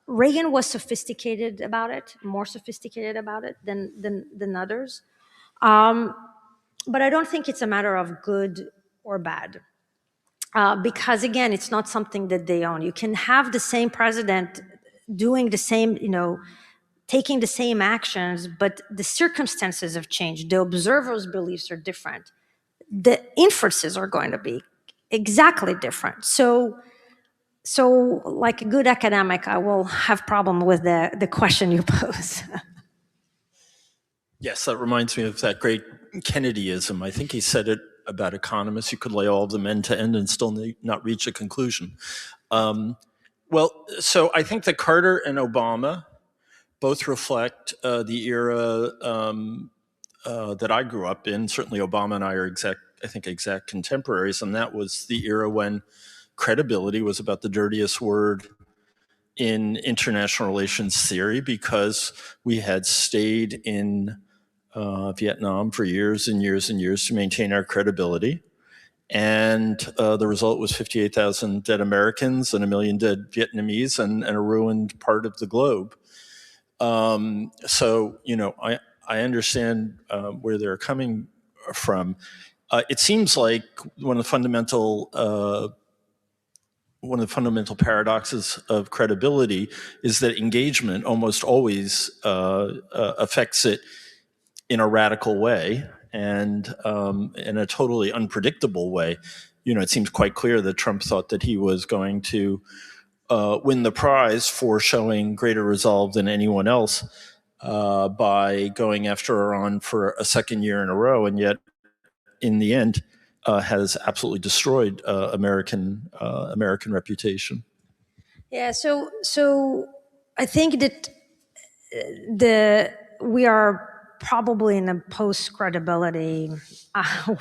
Reagan was sophisticated about it, more sophisticated about it than others. But I don't think it's a matter of good or bad. Because again, it's not something that they own. You can have the same president doing the same, taking the same actions, but the circumstances have changed. The observer's beliefs are different. The inferences are going to be exactly different. So like a good academic, I will have problem with the question you pose. Yes, that reminds me of that great Kennedyism. I think he said it about economists. You could lay all of them end to end and still not reach a conclusion. Well, so I think that Carter and Obama both reflect the era that I grew up in. Certainly Obama and I are exact contemporaries, and that was the era when credibility was about the dirtiest word in international relations theory, because we had stayed in Vietnam for years and years and years to maintain our credibility. And the result was 58,000 dead Americans and 1 million dead Vietnamese and a ruined part of the globe. So, I understand where they're coming from. It seems like one of the fundamental paradoxes of credibility is that engagement almost always affects it in a radical way and in a totally unpredictable way. It seems quite clear that Trump thought that he was going to win the prize for showing greater resolve than anyone else by going after Iran for a second year in a row, and yet in the end has absolutely destroyed American reputation. Yeah, so I think that we are probably in a post-credibility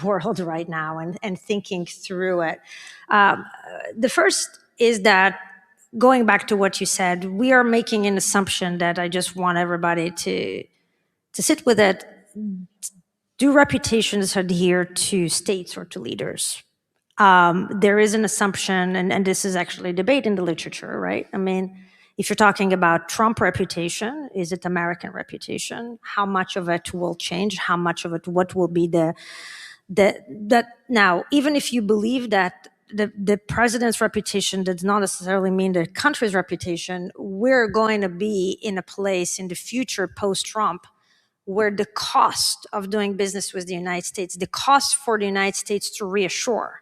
world right now, and thinking through it. The first is that, going back to what you said, we are making an assumption that I just want everybody to sit with it. Do reputations adhere to states or to leaders? There is an assumption, and this is actually a debate in the literature, right? I mean, if you're talking about Trump reputation, is it American reputation? How much of it will change? How much of it, what will be now, even if you believe that the president's reputation does not necessarily mean the country's reputation, we're going to be in a place in the future post-Trump where the cost of doing business with the United States, the cost for the United States to reassure,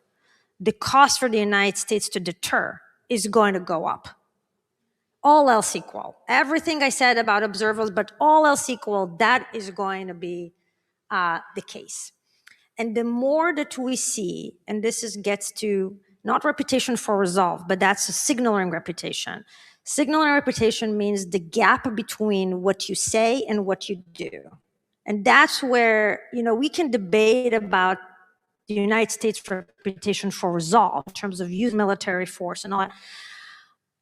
the cost for the United States to deter is going to go up. All else equal. Everything I said about observables, but all else equal, that is going to be the case. And the more that we see, and gets to not reputation for resolve, but that's a signaling reputation. Signaling reputation means the gap between what you say and what you do. And that's where, we can debate about the United States reputation for resolve in terms of use military force and all that.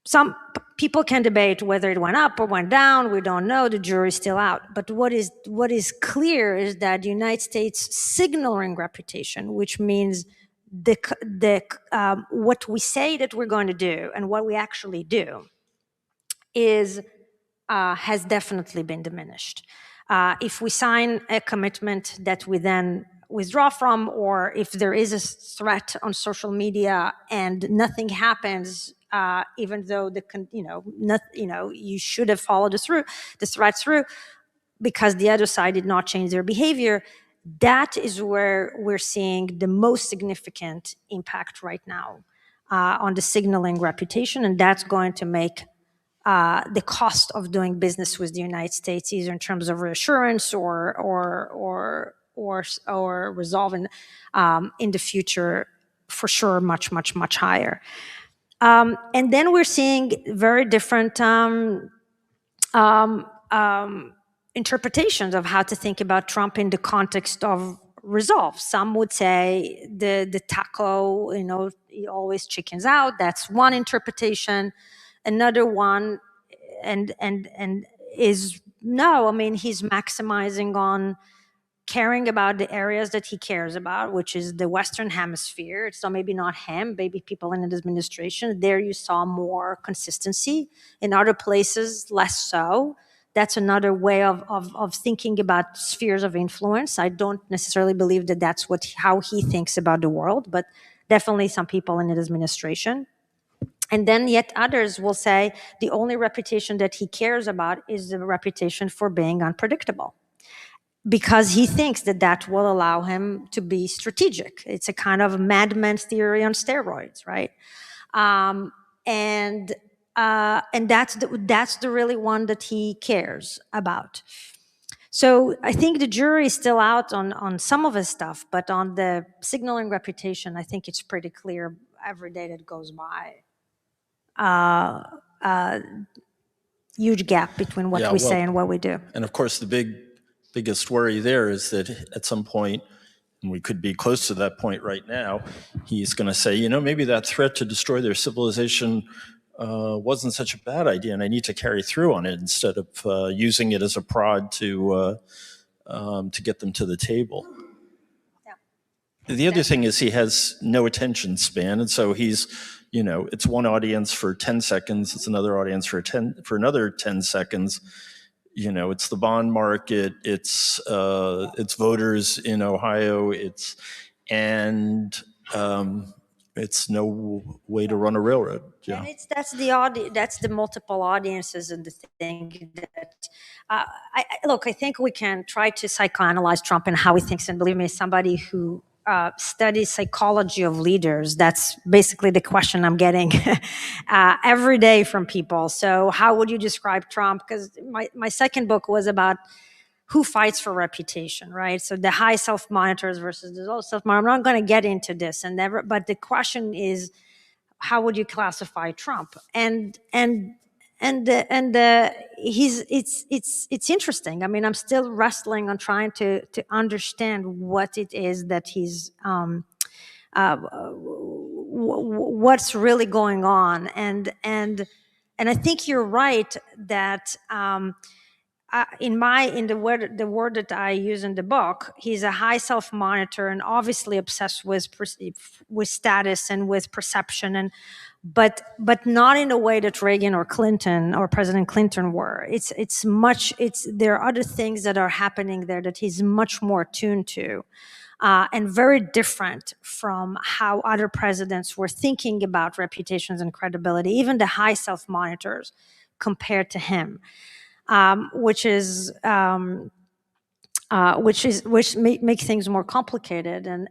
Some people can debate whether it went up or went down. We don't know. The jury's still out. But what is clear is that the United States signaling reputation, which means what we say that we're going to do and what we actually do, has definitely been diminished. If we sign a commitment that we then withdraw from, or if there is a threat on social media and nothing happens, even though you should have followed the threat through, because the other side did not change their behavior, that is where we're seeing the most significant impact right now on the signaling reputation, and that's going to make the cost of doing business with the United States, either in terms of reassurance or resolve in the future, for sure, much, much, much higher. And then we're seeing very different interpretations of how to think about Trump in the context of resolve. Some would say the taco, he always chickens out. That's one interpretation. Another one, is no. I mean, he's maximizing on caring about the areas that he cares about, which is the Western Hemisphere. So maybe not him, maybe people in his administration. There you saw more consistency. In other places, less so. That's another way of thinking about spheres of influence. I don't necessarily believe that that's how he thinks about the world, but definitely some people in his administration. And then yet others will say the only reputation that he cares about is the reputation for being unpredictable, because he thinks that will allow him to be strategic. It's a kind of madman theory on steroids, right? And that's the really one that he cares about. So I think the jury is still out on some of his stuff, but on the signaling reputation, I think it's pretty clear every day that goes by. huge gap between what we say and what we do. And of course, the biggest worry there is that at some point, and we could be close to that point right now, he's going to say, maybe that threat to destroy their civilization wasn't such a bad idea, and I need to carry through on it instead of using it as a prod to get them to the table. Yeah. The other thing is he has no attention span, and so he's, it's one audience for 10 seconds, it's another audience for another 10 seconds. It's the bond market, it's voters in Ohio, it's no way to run a railroad. Yeah. And that's the multiple audiences and the thing that I think we can try to psychoanalyze Trump and how he thinks. And believe me, somebody who studies psychology of leaders, that's basically the question I'm getting every day from people. So how would you describe Trump? Because my second book was about who fights for reputation, right? So the high self-monitors versus the low self-monitor. I'm not going to get into this, but the question is, how would you classify Trump? It's interesting. I mean, I'm still wrestling on trying to understand what it is that he's what's really going on, and I think you're right that in the word that I use in the book, he's a high self-monitor and obviously obsessed with status and with perception, but not in a way that Reagan or Clinton or President Clinton were. There are other things that are happening there that he's much more attuned to, and very different from how other presidents were thinking about reputations and credibility, even the high self-monitors compared to him. Which make things more complicated, and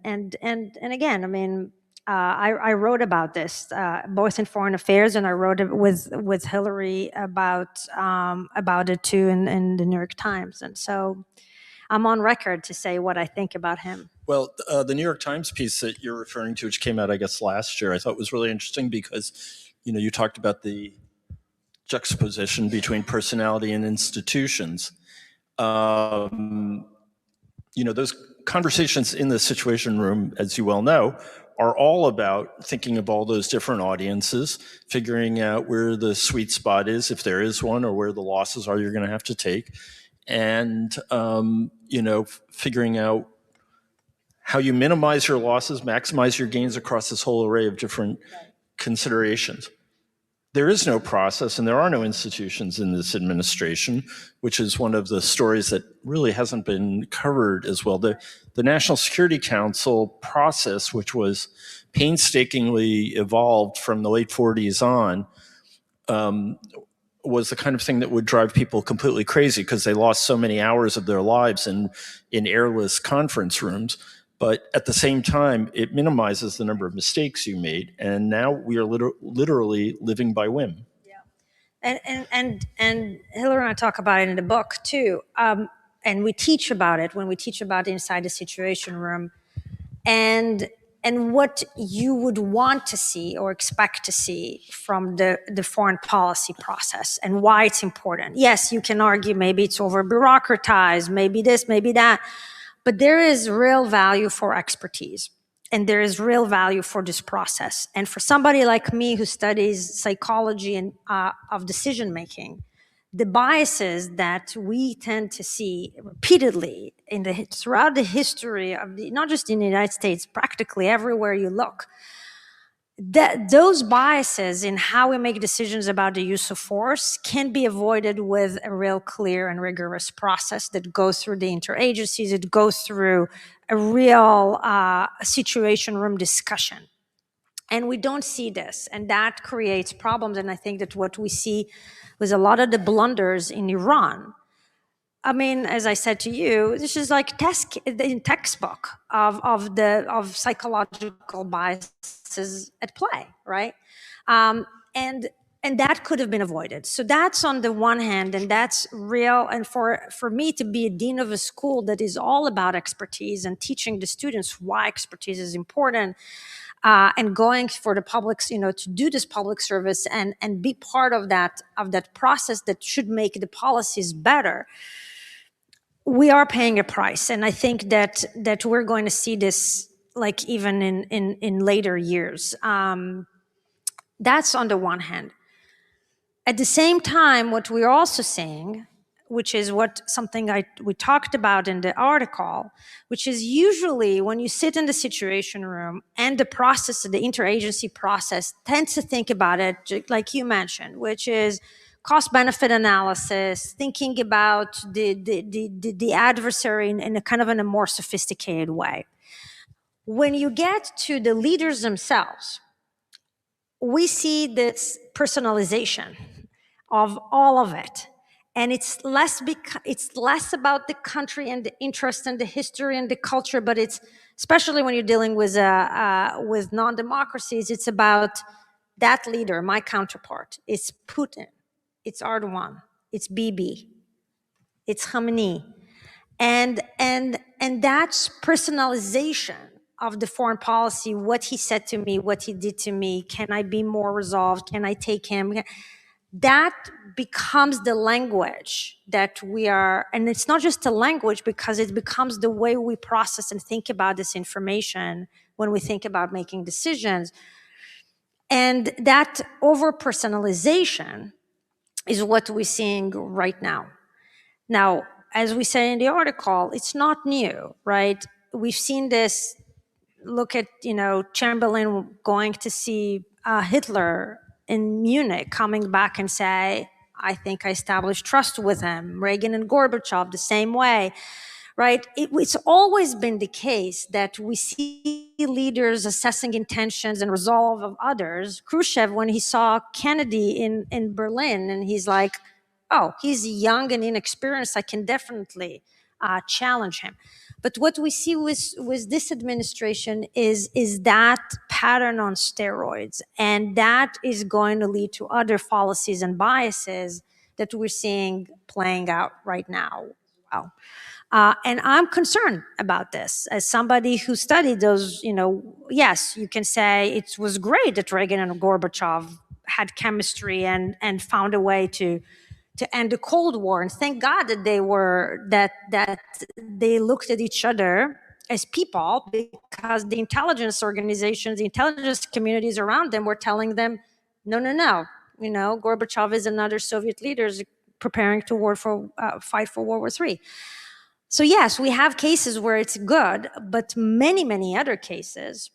again, I mean, I wrote about this both in Foreign Affairs, and I wrote it with Hillary about it too in the New York Times, and so I'm on record to say what I think about him. Well, the New York Times piece that you're referring to, which came out, I guess, last year, I thought was really interesting because, you talked about the juxtaposition between personality and institutions. Those conversations in the Situation Room, as you well know, are all about thinking of all those different audiences, figuring out where the sweet spot is, if there is one, or where the losses are you're going to have to take, and figuring out how you minimize your losses, maximize your gains across this whole array of different considerations. There is no process and there are no institutions in this administration, which is one of the stories that really hasn't been covered as well. The National Security Council process, which was painstakingly evolved from the late 40s on, was the kind of thing that would drive people completely crazy because they lost so many hours of their lives in airless conference rooms. But at the same time, it minimizes the number of mistakes you made. And now we are literally living by whim. Yeah. And Hillary and I talk about it in the book too. And we teach about it when we teach about Inside the Situation Room. And what you would want to see or expect to see from the foreign policy process and why it's important. Yes, you can argue maybe it's over bureaucratized, maybe this, maybe that. But there is real value for expertise, and there is real value for this process. And for somebody like me who studies psychology and of decision-making, the biases that we tend to see repeatedly throughout the history of not just in the United States, practically everywhere you look, those biases in how we make decisions about the use of force can be avoided with a real clear and rigorous process that goes through the interagencies. It goes through a real situation room discussion. And we don't see this, and that creates problems. And I think that what we see was a lot of the blunders in Iran. I mean, as I said to you, this is like textbook of psychological biases at play, right? And And that could have been avoided. So that's on the one hand, and that's real. And for me to be a dean of a school that is all about expertise and teaching the students why expertise is important, and going for the public, to do this public service and be part of that process that should make the policies better, we are paying a price. And I think that we're going to see this like even in later years. That's on the one hand. At the same time, what we're also saying, which is something we talked about in the article, which is usually when you sit in the situation room and the interagency process tends to think about it like you mentioned, which is cost-benefit analysis, thinking about the adversary in a more sophisticated way. When you get to the leaders themselves, we see this personalization of all of it. And it's less about the country and the interest and the history and the culture, but it's, especially when you're dealing with non-democracies, it's about that leader, my counterpart. It's Putin, it's Erdogan, it's Bibi, it's Khamenei. And that's personalization of the foreign policy, what he said to me, what he did to me, can I be more resolved, can I take him? That becomes the language that we are, and it's not just a language because it becomes the way we process and think about this information when we think about making decisions. And that over-personalization is what we're seeing right now. Now, as we say in the article, it's not new, right? We've seen this. Look at, Chamberlain going to see Hitler in Munich, coming back and say, I think I established trust with him. Reagan and Gorbachev, the same way, right? It's always been the case that we see leaders assessing intentions and resolve of others. Khrushchev, when he saw Kennedy in Berlin, and he's like, oh, he's young and inexperienced, I can definitely challenge him. But what we see with this administration is that pattern on steroids. And that is going to lead to other fallacies and biases that we're seeing playing out right now. Wow. And I'm concerned about this. As somebody who studied those, yes, you can say it was great that Reagan and Gorbachev had chemistry and found a way to end the Cold War, and thank God that they looked at each other as people, because the intelligence organizations, the intelligence communities around them were telling them, no, Gorbachev is another Soviet leader preparing to fight for World War III. So yes, we have cases where it's good, but many, many other cases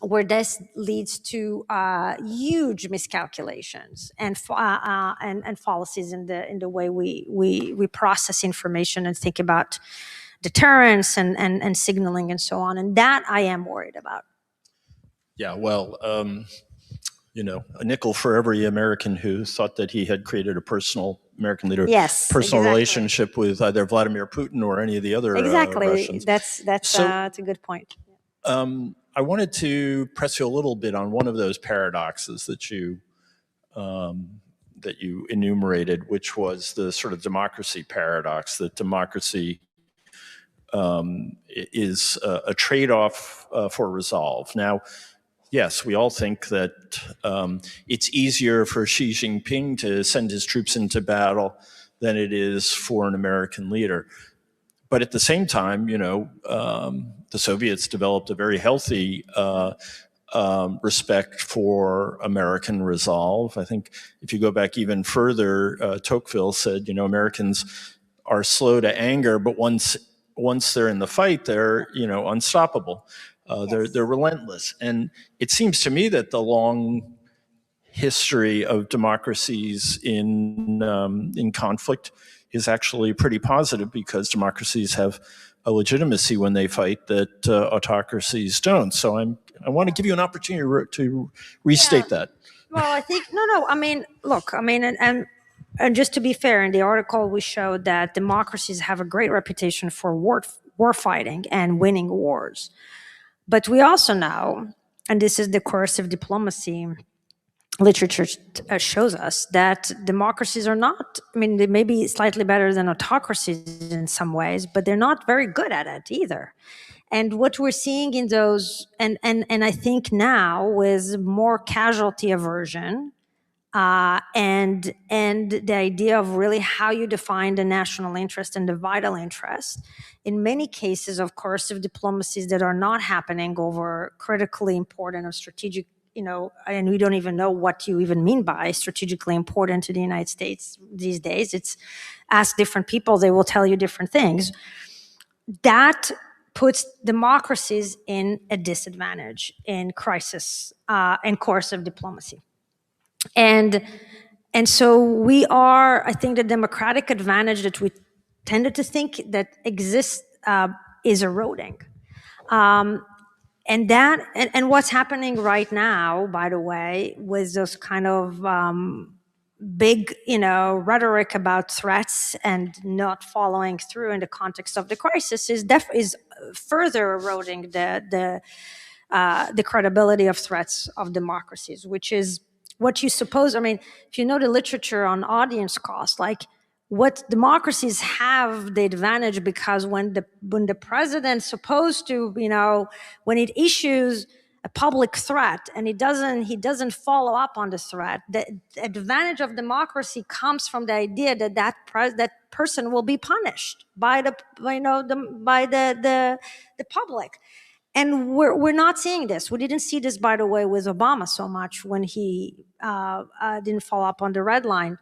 where this leads to huge miscalculations and fallacies in the way we process information and think about deterrence and signaling and so on. And that I am worried about. Yeah, well, a nickel for every American who thought that he had created a personal American leader, yes, personal exactly. relationship with either Vladimir Putin or any of the other Russians. That's a good point. I wanted to press you a little bit on one of those paradoxes that you enumerated, which was the sort of democracy paradox, that democracy is a trade-off for resolve. Now, yes, we all think that it's easier for Xi Jinping to send his troops into battle than it is for an American leader. But at the same time, the Soviets developed a very healthy respect for American resolve. I think if you go back even further, Tocqueville said, Americans are slow to anger, but once they're in the fight, they're unstoppable. They're relentless. And it seems to me that the long history of democracies in conflict is actually pretty positive, because democracies have a legitimacy when they fight that autocracies don't. So I want to give you an opportunity to restate that. Well, I think, and just to be fair, in the article we showed that democracies have a great reputation for war fighting and winning wars. But we also know, and this is the coercive diplomacy, literature shows us that democracies are not, I mean, they may be slightly better than autocracies in some ways, but they're not very good at it either. And what we're seeing in those, and I think now with more casualty aversion, and the idea of really how you define the national interest and the vital interest, in many cases of coercive diplomacies that are not happening over critically important or strategic, and we don't even know what you even mean by strategically important to the United States these days. It's ask different people, they will tell you different things. That puts democracies in a disadvantage in crisis and coercive diplomacy. And so we are, I think the democratic advantage that we tended to think that exists is eroding. And what's happening right now, by the way, with those kind of big, rhetoric about threats and not following through in the context of the crisis is further eroding the credibility of threats of democracies, which is what you suppose. I mean, if you know the literature on audience cost, like what democracies have the advantage, because when the president's supposed to, when it issues a public threat and he doesn't follow up on the threat, the advantage of democracy comes from the idea that that person will be punished by the public. And we're not seeing this. We didn't see this, by the way, with Obama so much when he didn't follow up on the red line.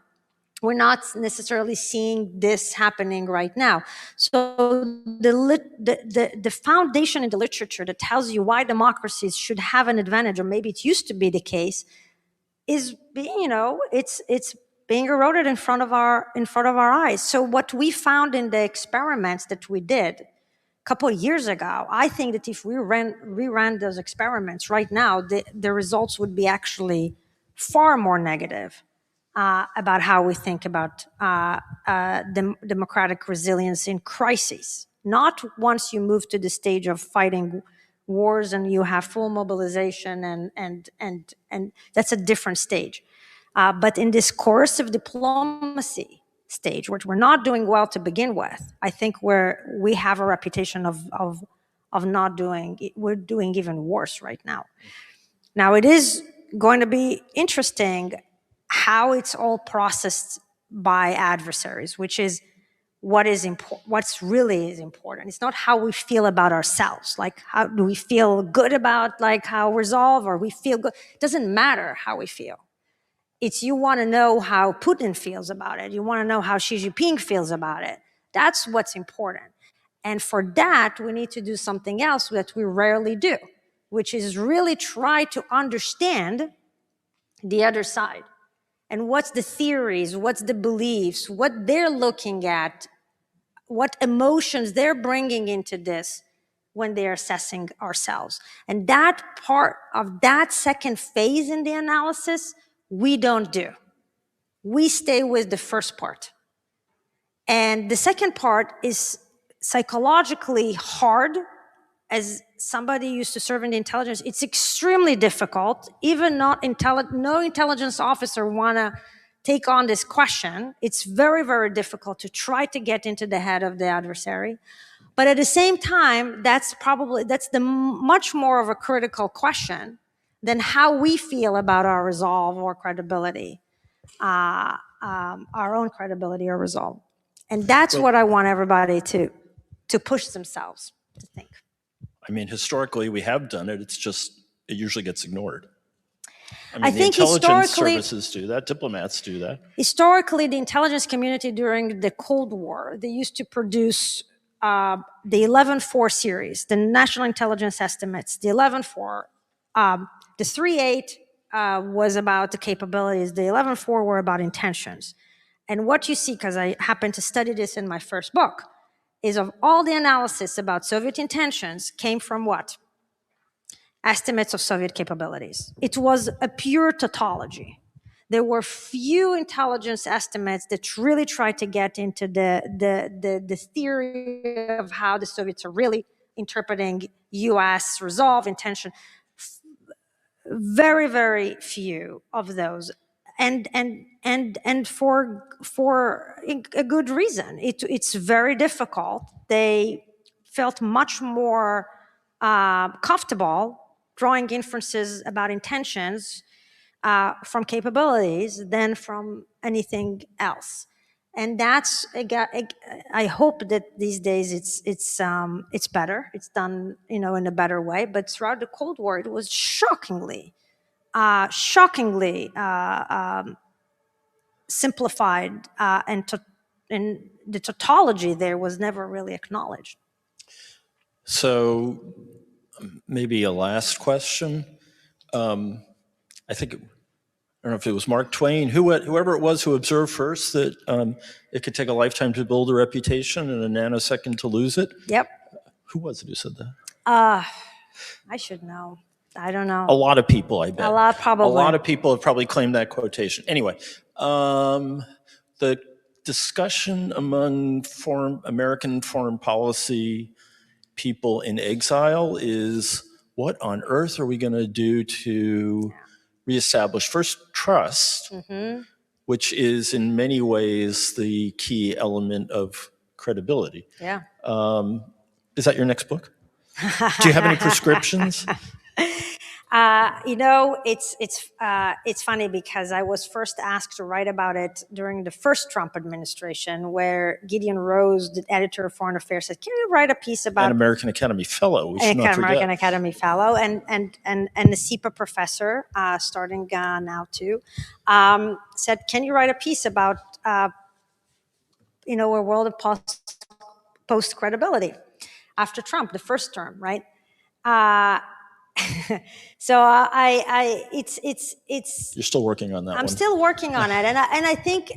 We're not necessarily seeing this happening right now. So the foundation in the literature that tells you why democracies should have an advantage, or maybe it used to be the case, is being, it's being eroded in front of our eyes. So what we found in the experiments that we did a couple of years ago, I think that if we reran those experiments right now, the results would be actually far more negative about how we think about democratic resilience in crises. Not once you move to the stage of fighting wars and you have full mobilization and that's a different stage. But in this coercive diplomacy stage, which we're not doing well to begin with, I think we have a reputation of not doing, we're doing even worse right now. Now, it is going to be interesting how it's all processed by adversaries, which is what's really is important. It's not how we feel about ourselves. Like, how do we feel good about like how resolve, or we feel good? It doesn't matter how we feel. It's you want to know how Putin feels about it. You want to know how Xi Jinping feels about it. That's what's important. And for that, we need to do something else that we rarely do, which is really try to understand the other side. And what's the theories, what's the beliefs, what they're looking at, what emotions they're bringing into this when they're assessing ourselves. And that part of that second phase in the analysis, we don't do. We stay with the first part. And the second part is psychologically hard. As somebody used to serve in the intelligence, it's extremely difficult. Even no intelligence officer want to take on this question. It's very, very difficult to try to get into the head of the adversary. But at the same time, that's the much more of a critical question than how we feel about our resolve or credibility, our own credibility or resolve. And that's what I want everybody to push themselves to think. I mean, historically, we have done it. It's just, it usually gets ignored. I mean, I think the intelligence historically, services do that. Diplomats do that. Historically, the intelligence community during the Cold War, they used to produce the 11-4 series, the national intelligence estimates, the 11-4. The 3-8 was about the capabilities. The 11-4 were about intentions. And what you see, because I happened to study this in my first book, is of all the analysis about Soviet intentions came from what? Estimates of Soviet capabilities. It was a pure tautology. There were few intelligence estimates that really tried to get into the theory of how the Soviets are really interpreting U.S. resolve, intention. very, very few of those, and for a good reason. It's very difficult. They felt much more comfortable drawing inferences about intentions from capabilities than from anything else. And that's, I hope that these days it's better. It's done, in a better way. But throughout the Cold War, it was shockingly simplified, and the tautology there was never really acknowledged. So maybe a last question. I think, I don't know if it was Mark Twain, whoever it was who observed first that it could take a lifetime to build a reputation and a nanosecond to lose it. Yep. Who was it who said that? I should know. I don't know. A lot of people, I bet. Probably. A lot of people have probably claimed that quotation. Anyway, the discussion among American foreign policy people in exile is, what on earth are we going to do to reestablish first trust, which is in many ways the key element of credibility. Yeah. Is that your next book? Do you have any prescriptions? It's funny because I was first asked to write about it during the first Trump administration, where Gideon Rose, the editor of Foreign Affairs, said, "Can you write a piece about?" An American Academy Fellow. We should not forget. American Academy Fellow, and the SIPA professor, starting now too, said, "Can you write a piece about a world of post credibility after Trump, the first term, right?" So You're still working on that. I'm still working on it, and I think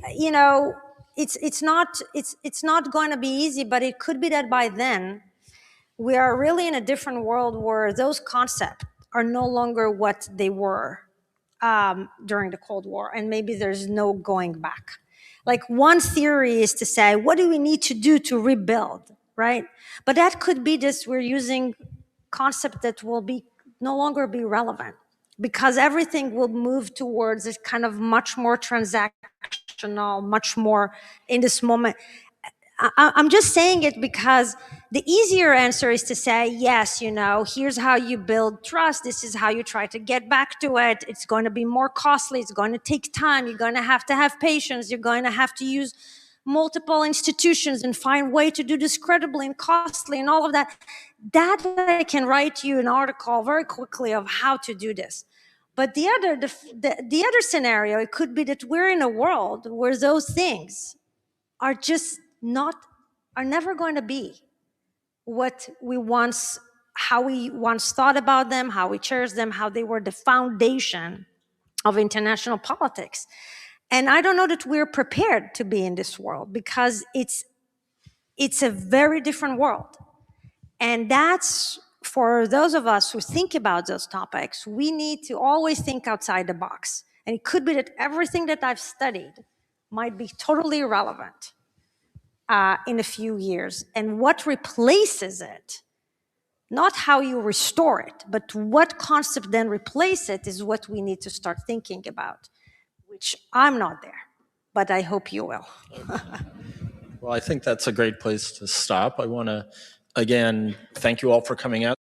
it's not going to be easy, but it could be that by then we are really in a different world where those concepts are no longer what they were during the Cold War, and maybe there's no going back. Like, one theory is to say, what do we need to do to rebuild, right? But that could be just we're using concept that will no longer be relevant, because everything will move towards this kind of much more transactional, much more in this moment. I'm just saying it because the easier answer is to say, yes, here's how you build trust. This is how you try to get back to it. It's going to be more costly. It's going to take time. You're going to have patience. You're going to have to use multiple institutions and find way to do this credibly and costly and all of that. That I can write you an article very quickly of how to do this. But the other scenario, it could be that we're in a world where those things are just are never going to be how we once thought about them, how we cherished them, how they were the foundation of international politics. And I don't know that we're prepared to be in this world, because it's a very different world. And that's, for those of us who think about those topics, we need to always think outside the box. And it could be that everything that I've studied might be totally irrelevant in a few years. And what replaces it, not how you restore it, but what concept then replace it, is what we need to start thinking about, which I'm not there, but I hope you will. Well, I think that's a great place to stop. I want to, again, thank you all for coming out.